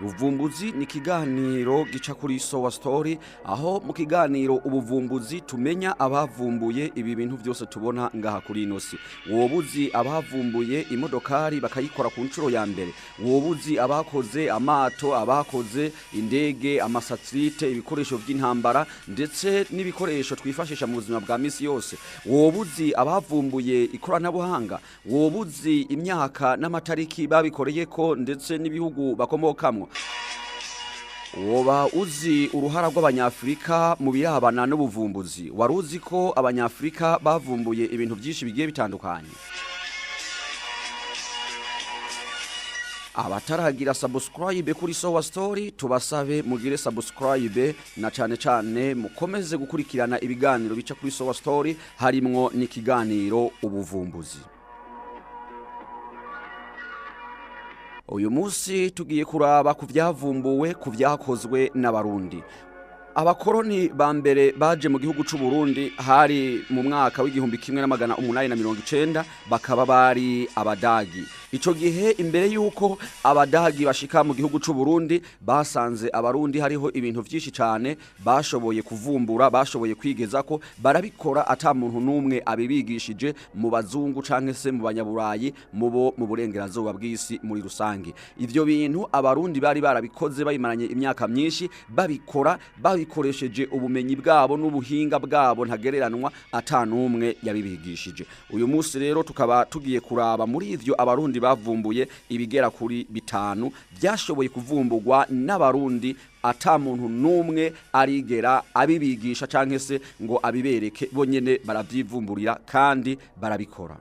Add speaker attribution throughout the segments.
Speaker 1: Ubuvumbuzi ni ikiganiro gica kuri Sowa story, aho mu kiganiro ubuvumbuzi tumenya abavumbuye ibi bintu byose tubona ngaha kuri ino si. Wobuzi abavumbuye imodokari bakayikora ku ncuro ya mbere, wobuzi abakoze amato, abakoze indege, amasatellite, ibikoresho by'intambara ndetse n'ibikoresho twifashisha mu buzima bwa misi yose. Wobuzi abavumbuye ikoranabuhanga, wobuzi imyaka n'amatariki babikoreyeko ndetse n'ibihugu bakomokamwo. Woba uzi uruhara rw'abanyafrika mu birabana n'ubuvumbuzi. Waruzi ko abanyafrika bavumbuye ibintu byinshi bigiye bitandukanye. Abataragira subscribe kuri Sowa story, tubasabe mugire subscribe na cane mukomeze gukurikirana ibiganiro bica kuri Sowa story, harimwo n'ikiganiro ubuvumbuzi. Uyu munsi tugiye kuraba ku vyavumbuwe, ku vyakozwe n'abarundi. Abakoroni ba mbere baje mu gihugu c'u Burundi hari mu mwaka w'igihumbi 1890, bakaba bari abadagi. Ico gihe imbere yuko abadagi bashika mu gihugu c'u Burundi, basanze abarundi hariho ibintu vyinshi cyane bashoboye kuvumbura, bashoboye kwigeza ko barabikora ata muntu numwe abibigishije mu bazungu canke se mu banyaburayi mu burengerazuba bw'isi muri rusangi. Ivyo bintu abarundi bari barabikoze bayimaranye imyaka myinshi, babikora babikoresheje ubumenyi bwabo n'ubuhinga bwabo ntagereranwa, ata numwe yabibigishije. Uyu munsi rero tukaba tugiye kuraba muri ivyo abarundi bavumbuye ibigera kuri 5 byashoboye kuvumburwa n'abarundi, ata muntu numwe arigera abibigisha canke se ngo abibereke, bonyene baravyivumburira kandi barabikora.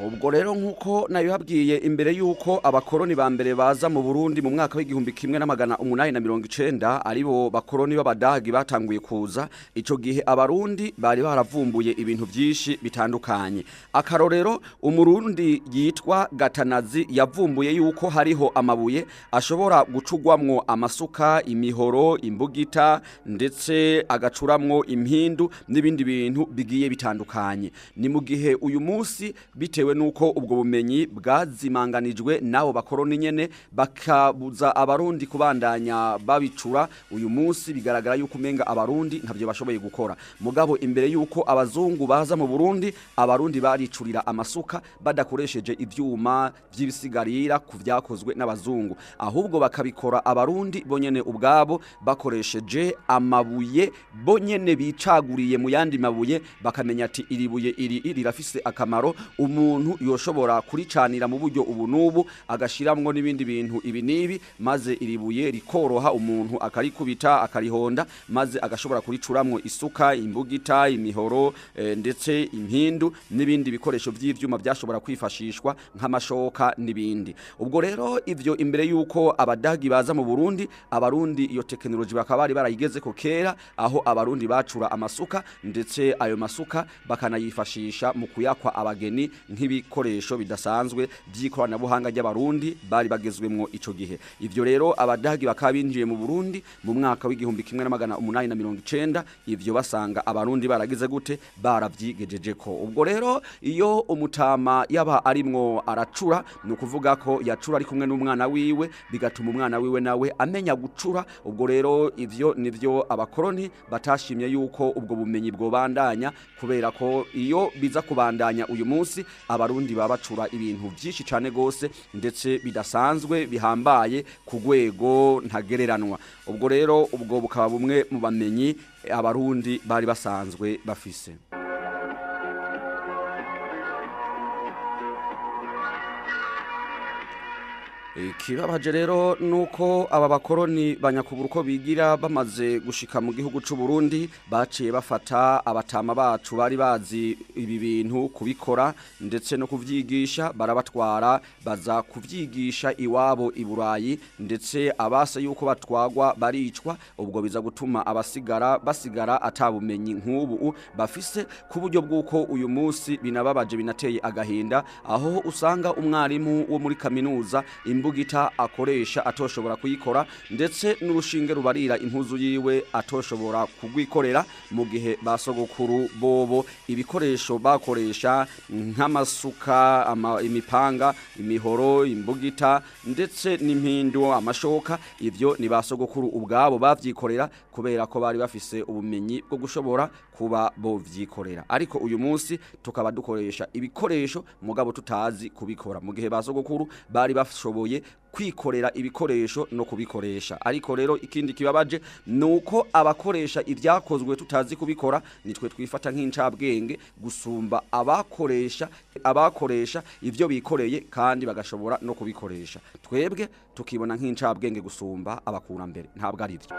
Speaker 1: Ubwo rero nkuko nabibabwiye imbere yuko abakoroni ba mbere baza mu Burundi mu mwaka w'igihumbi 1890, aribo bakoroni b'abadagi batanguye kuza. Ico gihe abarundi bari baravumbuye ibintu byinshi bitandukanye. Akarorero, umurundi yitwa Gatanazi yavumbuye yuko hariho amabuye ashobora gucugwamwo amasuka, imihoro, imbugita ndetse agacuramwo impindu n'ibindi bintu bigiye bitandukanye. Ni mu gihe uyu munsi bitewe nuko ubwo bumenyi bwazimanganijwe nabo bakoroni nyene bakabuza abarundi kubandanya babicura, uyu munsi bigaragara yuko umenga abarundi ntavyo bashoboye gukora. Mugabo imbere yuko abazungu baza mu Burundi, abarundi baricurira amasuka badakoresheje ivyuma vy'ibisigarira ku vyakozwe n'abazungu, ahubwo bakabikora abarundi bonyene ubwabo bakoresheje amabuye bonyene bicaguriye mu yandi mabuye, bakamenya ati iribuye iri rirafise akamaro, umuntu yoshobora kuricanira mu buryo ubu nubu, agashiramwo n'ibindi bintu ibi nibi, maze iribuye rikoroha, umuntu akarikubita akarihonda, maze agashobora kuricuramwo isuka, imbugita, imihoro ndetse impindu n'ibindi bikoresho vy'ivyuma byashobora kwifashishwa nk'amashoka n'ibindi. Ubwo rero ivyo imbere yuko abadagi baza mu Burundi, abarundi iyo technology bakaba bari barayigeze ko kera, aho abarundi bacura amasuka ndetse ayo masuka bakanayifashisha mu kuyakwa abageni nk'ibikoresho bidasanzwe by'ikoranabuhanga ry'abarundi bari bagezwemwo ico gihe. Ivyo rero abadagi bakabinjiye mu Burundi mu mwaka w'igihumbi 1890, ivyo basanga abarundi baragize gute, baravyigejejeko. Ubwo rero iyo umutama yaba arimwo aracura, no kuvuga ko yacura ari kumwe n'umwana wiwe, bigatuma umwana wiwe nawe amenya gucura. Ubwo rero ivyo nivyo abakoroni batashimye yuko ubwo bumenyi bwo bandanya, kubera ko iyo biza kubandanya uyu munsi abarundi babacura ibintu byinshi cyane gose ndetse bidasanzwe bihambaye ku rwego ntagereranwa. Ubwo rero ubwo bukaba bumwe mu bamenyi abarundi bari basanzwe bafise. Ikibabaje rero nuko aba bakoroni banyakubura uko bigira bamaze gushika mu gihugu c'u Burundi, baciye bafata abatama bacu bari bazi ibi bintu kubikora ndetse no kuvyigisha, barabatwara baza kuvyigisha iwabo i Burayi, ndetse abase yuko batwagwa baricwa. Ubwo biza gutuma basigara atabumenyi nk'ubu bafise, ku buryo bw'uko uyu munsi binababaje binateye agahinda, aho usanga umwarimu wo muri kaminuza imbugita akoresha atoshobora kuyikora ndetse n'urushinge rubarira impuzu yiwe atoshobora kugwikorera mu gihe basogokuru bobo ibikoresho bakoresha nk'amasuka imipanga imihoro imbugita ndetse n'impindu amashoka ivyo ni basogokuru ubwabo bavyikorera kubera ko bari bafise ubumenyi bwo gushobora kuba bo vyikorera ariko uyu munsi tukaba dukoresha ibikoresho mugabo tutazi kubikora mu gihe basogokuru bari bashoboye kwikorera ibikoresho no kubikoresha ariko rero ikindi kibabaje nuko abakoresha ivyakozwe tutazi kubikora nitwe twifata nk'incabwenge gusumba abakoresha ivyo bikoreye kandi bagashobora no kubikoresha twebwe tukibona nk'incabwenge gusumba abakurambere ntabwo ari byo.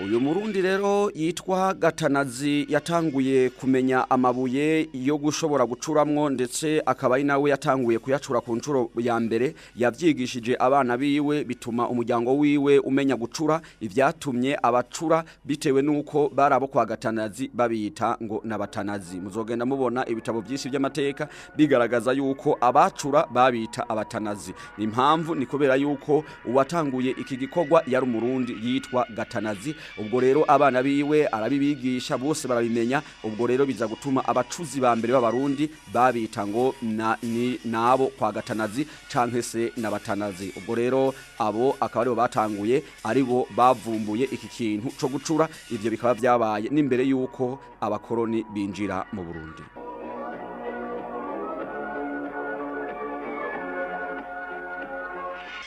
Speaker 1: Uyu murundi rero yitwa Gatanazi yatanguye kumenya amabuye yo gushobora gucuramwo ndetse akaba ari nawe yatanguye kuyacura ku ncuro ya mbere yavyigishije abana biwe bituma umuryango wiwe umenya gucura ivyatumye abacura bitewe nuko barabo kwa Gatanazi babita ngo nabatanazi muzogenda mubona ibitabo byinshi by'amateka bigaragaza yuko abacura babita abatanazi impamvu ni kubera yuko uwatanguye iki gikorwa yari umurundi yitwa Gatanazi ubwo rero abana biwe arabibigisha bose barabimenya ubwo rero biza gutuma abacuzi ba mbere b'abarundi babita ngo nabo kwa Gatanazi canke se nabatanazi ubwo rero abo akaba aribo batanguye aribo bavumbuye iki kintu co gucura ivyo bikaba byabaye n'imbere yuko abakoroni binjira mu Burundi.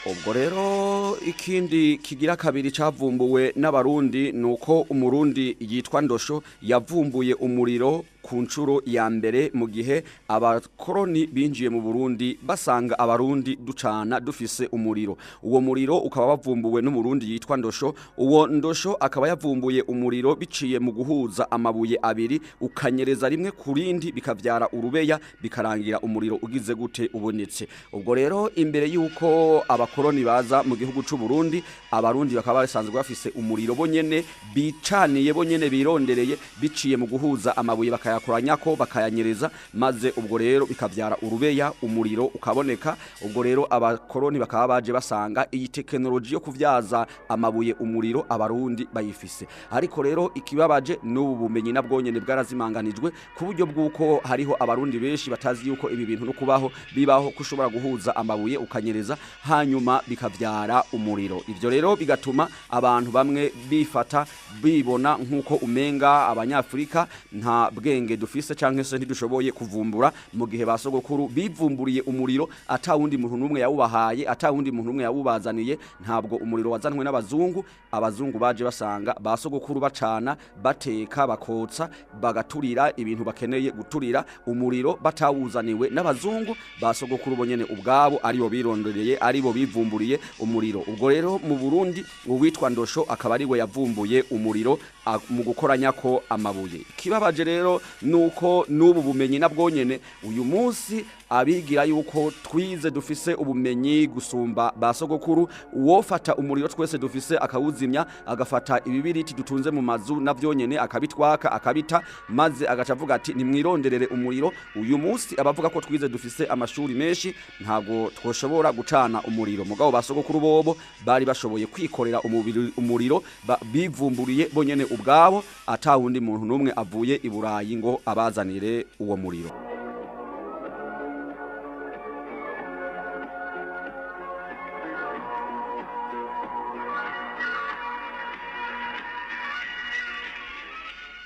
Speaker 1: Ubwo rero ikindi kigira kabiri cavumbuwe n'abarundi nuko umurundi yitwa Ndosho yavumbuye umuriro ku ncuro ya mbere mu gihe abakoroni binjiye mu Burundi basanga abarundi ducana dufise umuriro uwo muriro ukaba wavumbuwe n'umurundi yitwa Ndosho uwo Ndosho akaba yavumbuye umuriro biciye mu guhuza amabuye abiri ukanyereza rimwe kurindi bikavyara urubeya bikarangira umuriro ugize gute ubonetse ubwo rero imbere yuko abakoroni baza mu gihugu c'u Burundi abarundi bakaba basanzwe bafise umuriro bonyene bicaniye bonyene birondereye biciye mu guhuza amabuye bakayakoranyako bakayanyereza maze ubwo rero bikavyara urubeya umuriro ukaboneka ubwo rero abakoroni bakaba baje basanga iyi teknoloji yo kuvyaza amabuye umuriro abarundi bayifise ariko rero ikibabaje n'ubu bumenyi nabwonyene bwarazimanganijwe ku buryo bw'uko hariho abarundi benshi batazi yuko ibi bintu no kubaho bibaho kushobora guhuza amabuye ukanyereza hanyuma bikavyara umuriro ivyo rero bigatuma abantu bamwe bifata bibona nkuko umenga abanyafrika nta bwenge dufise canke se ntidushoboye kuvumbura mu gihe basogokuru bivumburiye umuriro atawundi muntu numwe yawubahaye atawundi muntu numwe yawubazaniye ntabwo umuriro wazanwe abazungu baje basanga basogokuru bacana bateka bakotsa bagaturira ibintu bakeneye guturira umuriro batawuzaniwe n'abazungu basogokuru bonyene ubwabo aribo birondereye aribo bivumburiye umuriro ubwo rero mu Burundi uwitwa Ndosho akaba ariwe yavumbuye umuriro mu gukoranyako amabuye kibabaje rero nuko n'ubu bumenyi nabwonyene uyu munsi abigira yuko twize dufise ubumenyi gusumba basogokuru uwofata umuriro twese dufise akawuzimya agafata ibibiriti dutunze mu mazu navyonyene akabitwaka akabita maze agacavuga ati nimwironderere umuriro uyu munsi abavuga ko twize dufise amashuri menshi ntago twoshobora gucana umuriro mugabo basogokuru bobo bari bashoboye kwikorera umuriro bivumburiye bonyene ubwabo atawundi muntu numwe avuye i Burayi ngo abazanire uwo muriro.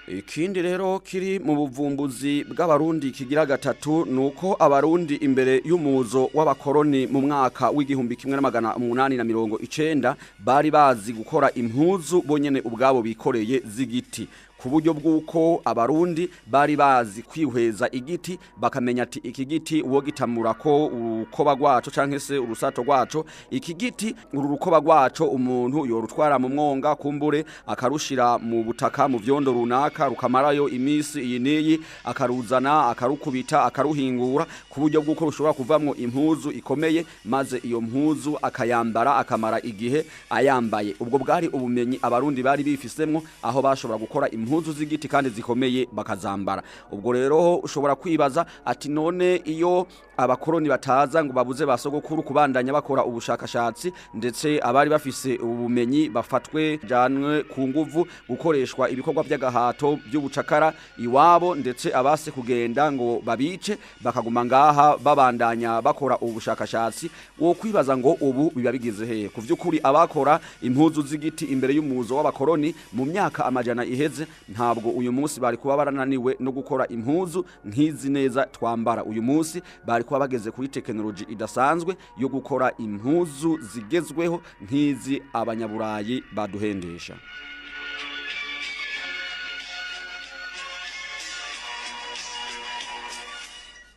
Speaker 1: Ikindi rero kiri mu buvumbuzi bw'abarundi kigira gatatu nuko abarundi imbere y'umuzo w'abakoroni mu mwaka w'igihumbi 1890 bari bazi gukora impuzu bonyene ubwabo bikoreye z'igiti ku buryo bw'uko abarundi bari bazi kwihweza igiti bakamenya ati iki giti uwo gitamura ko urukoba rwaco canke se urusato rwaco iki giti uru rukoba rwaco umuntu yorutwara mu mwonga kumbure akarushira mu butaka mu vyondo runaka rukamarayo imisi iyi niyi akaruzana akarukubita akaruhingura ku buryo bw'uko rushobora kuvamwo impuzu ikomeye maze iyo mpuzu akayambara akamara igihe ayambaye ubwo bwari ubumenyi abarundi bari bifisemwo aho bashobora gukora impuzu impuzu z'igiti kandi zikomeye bakazambara. Ubwo rero ushobora kwibaza ati none iyo abakoroni bataza ngo babuze basogokuru kubandanya bakora ubushakashatsi ndetse abari bafise ubumenyi bafatwe janwe ku nguvu gukoreshwa ibikorwa by'agahato by'ubucakara iwabo ndetse abase kugenda ngo babice bakaguma ngaha babandanya bakora ubushakashatsi wo kwibaza ngo ubu biba bigize hehe ku vy'ukuri abakora impuzu z'igiti imbere y'umuzo w'abakoroni mu myaka amajana iheze ntabwo uyu munsi bari kuba barananiwe no gukora impuzu nk'izi neza twambara uyu munsi bari kuba bageze kuri technology idasanzwe yo gukora impuzu zigezweho nk'izi abanyaburayi baduhendesha.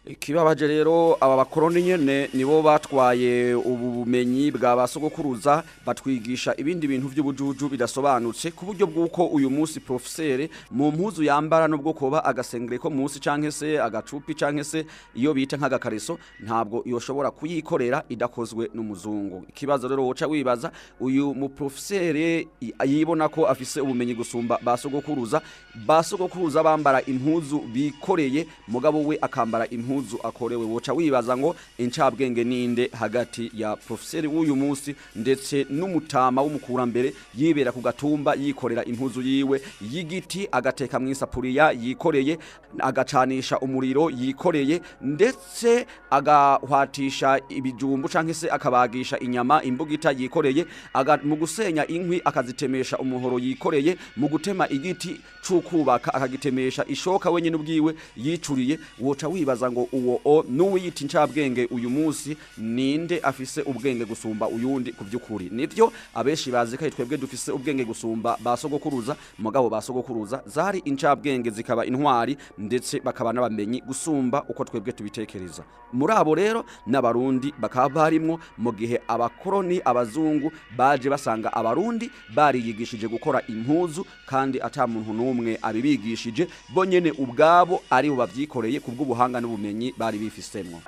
Speaker 1: Ikibabaje rero aba bakoroni nyene nibo batwaye ubumenyi bwa basogokuruza batwigisha ibindi bintu by'ubujuju bidasobanutse ku buryo bw'uko uyu munsi professeur mu mpuzu yambara nubwo koba agasengere ko munsi canke se agacupi canke se iyo bita nk'agakareso ntabwo yoshobora kuyikorera idakozwe n'umuzungu. Ikibazo rero woca wibaza uyu mu professeur yibona ko afise ubumenyi gusumba basogokuruza bambara impuzu bikoreye mugabo we akambara impuzu akorewe woca wibaza ngo incabwenge ninde hagati ya professeur w'uyu munsi ndetse n'umutama w'umukurambere yibera ku gatumba yikorera impuzu yiwe y'igiti agateka mw'isapuriya yikoreye agacanisha umuriro yikoreye ndetse agahwatisha ibijumbu canke se akabagisha inyama imbugita yikoreye mu gusenya inkwi akazitemesha umuhoro yikoreye mu gutema igiti cukubaka akagitemesha ishoka wenyine ubwiwe yicuriye woca wibaza ngo uwo n'uwiyita incabwenge uyu munsi ninde afise ubwenge gusumba uyundi ku by'ukuri. Nivyo abeshi bazi ko twebwe dufise ubwenge gusumba basogokuruza mugabo basogokuruza zari incabwenge zikaba intwari ndetse bakaba n'abamenyi gusumba uko twebwe tubitekereza. Muri abo rero n'abarundi bakaba barimwo mu gihe abakoroni abazungu baje basanga abarundi bariyigishije gukora impuzu kandi ata muntu n'umwe abibigishije bonyene ubwabo ari bo bavyikoreye kubw'ubuhanga n'ubumenyi bari bifisemwo.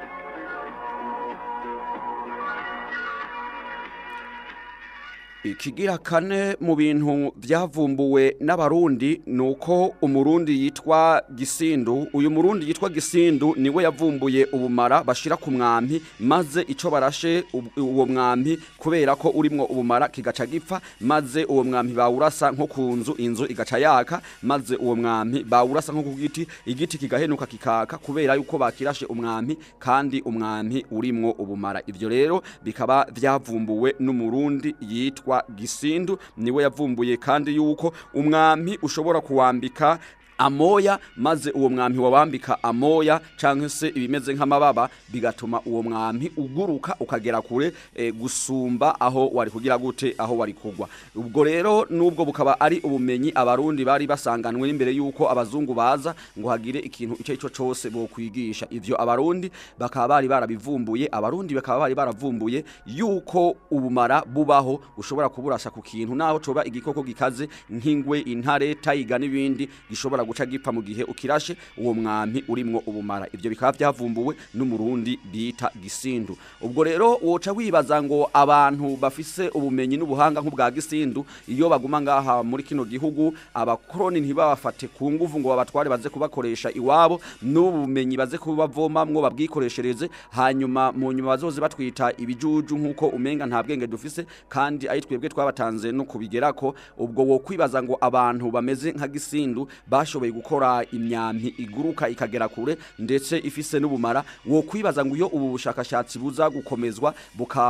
Speaker 1: Ikigira kane mu bintu byavumbuwe n'abarundi nuko umurundi yitwa Gisindu. Uyu murundi yitwa Gisindu niwe yavumbuye ubumara bashira ku mwampi maze ico barashe uwo mwampi kubera ko urimwo ubumara kigaca gipfa maze uwo mwampi bawurasa nko ku inzu igaca yaka maze uwo mwampi bawurasa nko ku giti igiti kigahenuka kikaka kubera yuko bakirashe umwampi kandi umwampi urimwo ubumara. Ivyo rero bikaba byavumbuwe n'umurundi yitwa Gisindu niwe yavumbuye kandi yuko umwampi ushobora kuwambika amoya maze uwo mwampi wabambika amoya canke se ibimeze nk'amababa bigatuma uwo mwampi uguruka ukagera kure gusumba aho wari kugira gute aho wari kugwa. Ubwo rero nubwo bukaba ari ubumenyi abarundi bari basanganwe imbere yuko abazungu baza ngo hagire ikintu ico cose bo kwigisha. Ivyo abarundi bakaba bari barabivumbuye abarundi bakaba bari baravumbuye yuko ubumara bubaho ushobora kuburasha ku kintu naho coba igikoko gikaze nk'ingwe intare tayiga n'ibindi gishobora guca gipfa mu gihe ukirashe uwo mwampi urimwo ubumara. Ivyo bikaba byavumbuwe n'umurundi bita Gisindu. Ubwo rero woca wibaza ngo abantu bafise ubumenyi n'ubuhanga nk'ubwa Gisindu iyo baguma ngaha muri kino gihugu abakoroni ntibabafate ku nguvu ngo babatware baze kubakoresha iwabo n'ubumenyi baze kubavomamwo babwikoreshereze hanyuma mu nyuma bazoze batwita ibijuju nkuko umenga nta bwenge dufise kandi ayi twebwe twabatanze no kubigerako. Ubwo wo kwibaza ngo abantu bameze nka Gisindu bashoboye gukora imyampi iguruka ikagera kure ndetse ifise n'ubumara wo kwibaza ngo iyo ubu bushakashatsi buza gukomezwa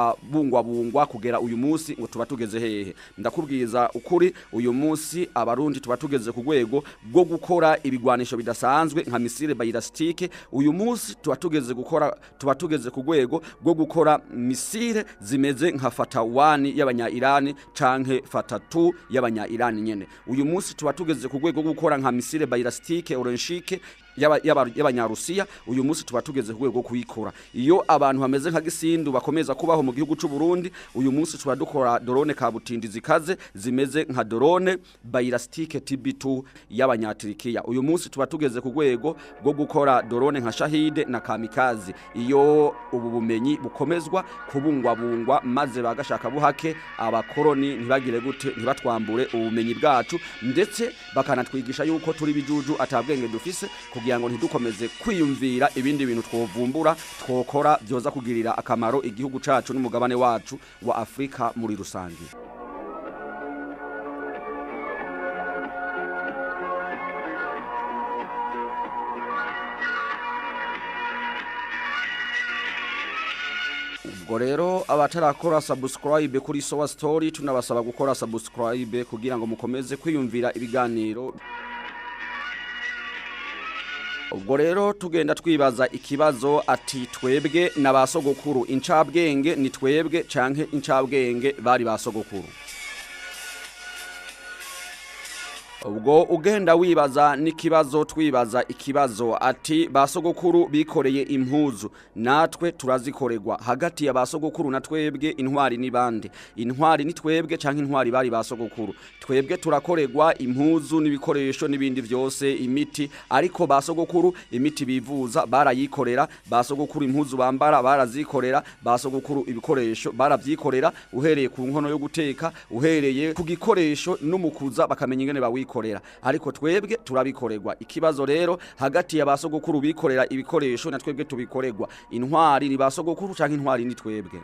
Speaker 1: bukabungwa kugera uyu munsi ngo tuba tugeze hehe. Ndakubwiza ukuri uyu munsi abarundi tuba tugeze ku rwego bwo gukora ibigwanisho bidasanzwe nka misile ballistique. Uyu munsi tuba tugeze ku rwego bwo gukora misile zimeze nka Fata 1 y'abanya Irani canke Fata 2 y'abanya Irani nyene. Uyu munsi tuba tugeze ku rwego gukora nka misile ballistique orange y'abanyarusiya uyu munsi tuba tugeze ku rwego kuyikora. Iyo abantu bameze nka Gisindu bakomeza kubaho mu gihugu c'u Burundi, uyu munsi tuba dukora drone kabutindi zikaze zimeze nka drone Bayrastike TB2 y'abanyaturikiya. Uyu munsi tuba tugeze ku rwego rwo gukora drone nka Shahide na Kamikazi. Iyo ubu bumenyi bukomezwa kubungwabungwa maze bagashaka buhake abakoroni ntibagire gute ntibatwambure ubumenyi bwacu, ndetse bakanatwigisha yuko turi bijuju atabwenge dufise, kugira ngo ntidukomeze kwiyumvira ibindi bintu twovumbura twokora byoza kugirira akamaro igihugu cacu n'umugabane wacu wa Afrika muri rusangi. Ubwo rero abatarakora subscribe kuri Sowa Story tunabasaba gukora subscribe kugira ngo mukomeze kwiyumvira ibiganiro. Ubwo rero tugenda twibaza ikibazo ati twebwe n'abasogokuru incabwenge ni twebwe canke incabwenge bari basogokuru. Ubwo ugenda wibaza n'ikibazo twibaza ikibazo ati basogokuru bikoreye impuzu natwe turazikorerwa, hagati ya basogokuru na twebwe intwari ni bande? Intwari ni twebwe canke intwari bari basogokuru? Twebwe turakorerwa impuzu n'ibikoresho n'ibindi vyose, imiti, ariko basogokuru imiti bivuza barayikorera, basogokuru impuzu bambara barazikorera, basogokuru ibikoresho baravyikorera, uhereye ku nkono yo guteka, uhereye ku gikoresho n'umukuza bakamenya ingene bawikora. Ariko twebwe turabikorerwa. Ikibazo rero hagati ya basogokuru bikorera ibikoresho na twebwe tubikorerwa, intwari ni basogokuru canke intwari ni twebwe?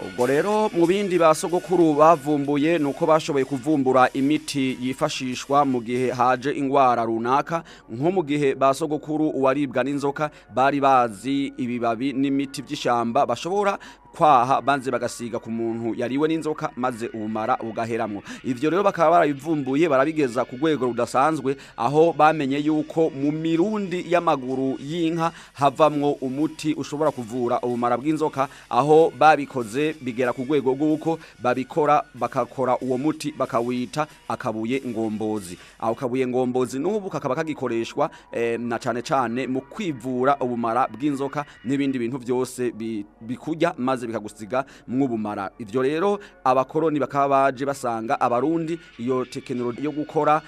Speaker 1: Ubwo rero mu bindi basogokuru bavumbuye nuko bashoboye kuvumbura imiti yifashishwa mu gihe haje ingwara runaka, nko mu gihe basogokuru uwaribwa n'inzoka bari bazi ibibabi n'imiti by'ishamba bashobora kwaha banze bagasiga ku muntu yariwe n'inzoka maze ubumara bugaheramwo. Ivyo rero bakaba barabivumbuye barabigeza ku rwego rudasanzwe, aho bamenye yuko mu mirundi y'amaguru y'inka havamwo umuti ushobora kuvura ubumara bw'inzoka, aho babikoze bigera ku rwego rw'uko babikora bakakora uwo muti bakawita akabuye ngombozi. Aho kabuye ngombozi n'ubu kakaba kagikoreshwa na cane mu kwivura ubumara bw'inzoka n'ibindi bintu byose bikujya maze bikagusiga mw'ubumara. Ivyo rero abakoroni bakaba baje basanga abarundi iyo tekinoloji yo gukora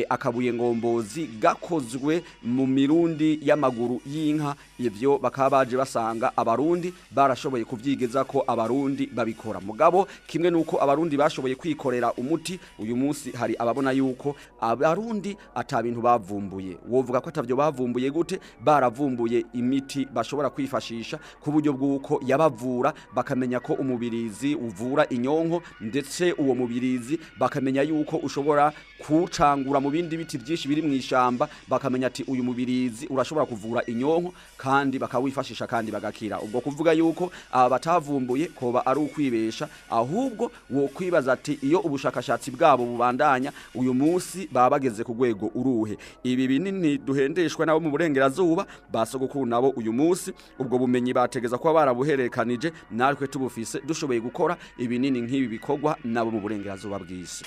Speaker 1: akabuye ngombozi gakozwe mu mirundi y'amaguru y'inka, ivyo bakaba baje basanga abarundi barashoboye kuvyigeza ko abarundi babikora. Mugabo kimwe nuko abarundi bashoboye kwikorera umuti, uyu munsi hari ababona yuko abarundi atabintu bavumbuye. Wovuga ko atavyo bavumbuye gute? Baravumbuye imiti bashobora kwifashisha ku buryo bw'uko yabavura, bakamenya ko umubirizi uvura inyonko, ndetse uwo mubirizi bakamenya yuko ushobora kucangura mu bindi biti byinshi biri mw'ishamba, bakamenya ati uyu mubirizi urashobora kuvura inyonko kandi bakawifashisha kandi bagakira. Ubwo kuvuga yuko batavumbuye koba ari ukwibesha, ahubwo wo kwibaza ati iyo ubushakashatsi bwabo bubandanya uyu munsi baba bageze ku rwego uruhe. Ibi binini duhendeshwa nabo mu burengerazuba basogokuru nabo uyu munsi ubwo bumenyi bategeza kuba barabuherekanije, natwe tubufise dushoboye gukora ibinini nk'ibi bikorwa nabo mu burengerazuba bw'isi.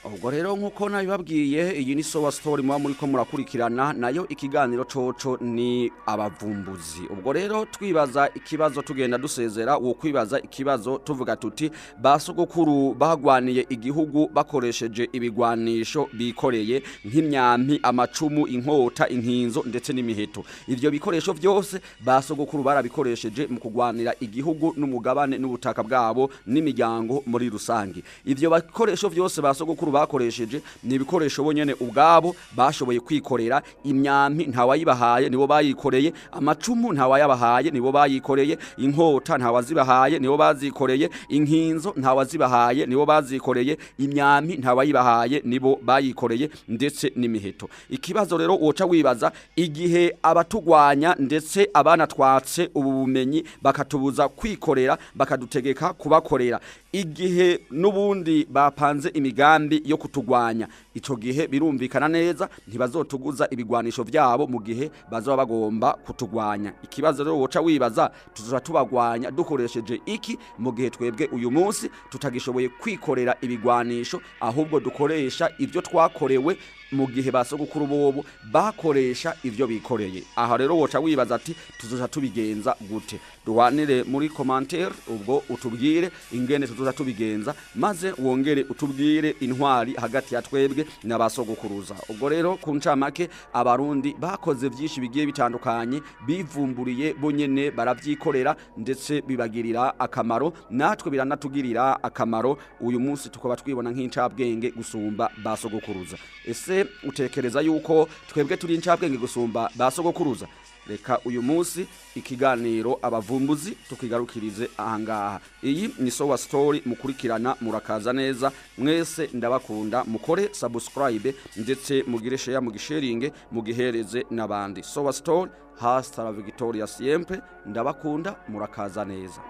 Speaker 1: Ubwo rero nkuko nabibabwiye, iyi ni Sowa Story muba muri ko murakurikirana, nayo ikiganiro coco ni abavumbuzi. Ubwo rero twibaza ikibazo tugenda dusezera, wo kwibaza ikibazo tuvuga tuti basogokuru bagwaniye igihugu bakoresheje ibigwanisho bikoreye nk'imyampi, amacumu, inkota, inkinzo ndetse n'imiheto. Ivyo bikoresho vyose basogokuru barabikoresheje mu kugwanira igihugu n'umugabane n'ubutaka bwabo n'imiryango muri rusangi. Ivyo bikoresho vyose basogokuru bakoresheje ni ibikoresho bonyene ubwabo bashoboye kwikorera. Imyampi ntawayibahaye nibo bayikoreye, amacumu ntawayabahaye nibo bayikoreye, inkota ntawazibahaye nibo bazikoreye, inkinzo ntawazibahaye nibo bazikoreye, imyampi ntawayibahaye nibo bayikoreye, ndetse n'imiheto. Ikibazo rero woca wibaza, igihe abatugwanya ndetse abana twatse ubu bumenyi bakatubuza kwikorera bakadutegeka kubakorera, igihe nubundi bapanze imigambi yo kutugwanya ico gihe birumvikana neza ntibazotuguza ibigwanisho vyabo mu gihe bazoba bagomba kutugwanya. Ikibazo rero woca wibaza tuzoza tubagwanya dukoresheje iki mu gihe twebwe uyu munsi tutagishoboye kwikorera ibigwanisho ahubwo dukoresha ivyo twakorewe mu gihe basogokuru bobo bakoresha ivyo bikoreye. Aha rero woca wibaza ati tuzoza tubigenza gute? Duhanire muri commentaire ubwo utubwire ingene tuzoza tubigenza, maze wongere utubwire intwari hagati ya twebwe n'abasogokuruza. Ubwo rero ku ncamake abarundi bakoze vyinshi bigiye bitandukanye, bivumburiye bonyene baravyikorera ndetse bibagirira akamaro, natwe biranatugirira akamaro. Uyu munsi tukaba twibona nk'incabwenge gusumba basogokuruza. Ese utekereza yuko twebwe turi incabwenge gusumba basogokuruza? Reka uyu munsi ikiganiro abavumbuzi tukigarukirize ahangaha. Iyi ni Sowa story, mukurikirana murakaza neza. Mwese ndabakunda, mukore subscribe ndetse mugire share, mugisharinge, mugihereze nabandi. Sowa story, hasta la victoria siempre. Ndabakunda, murakaza neza.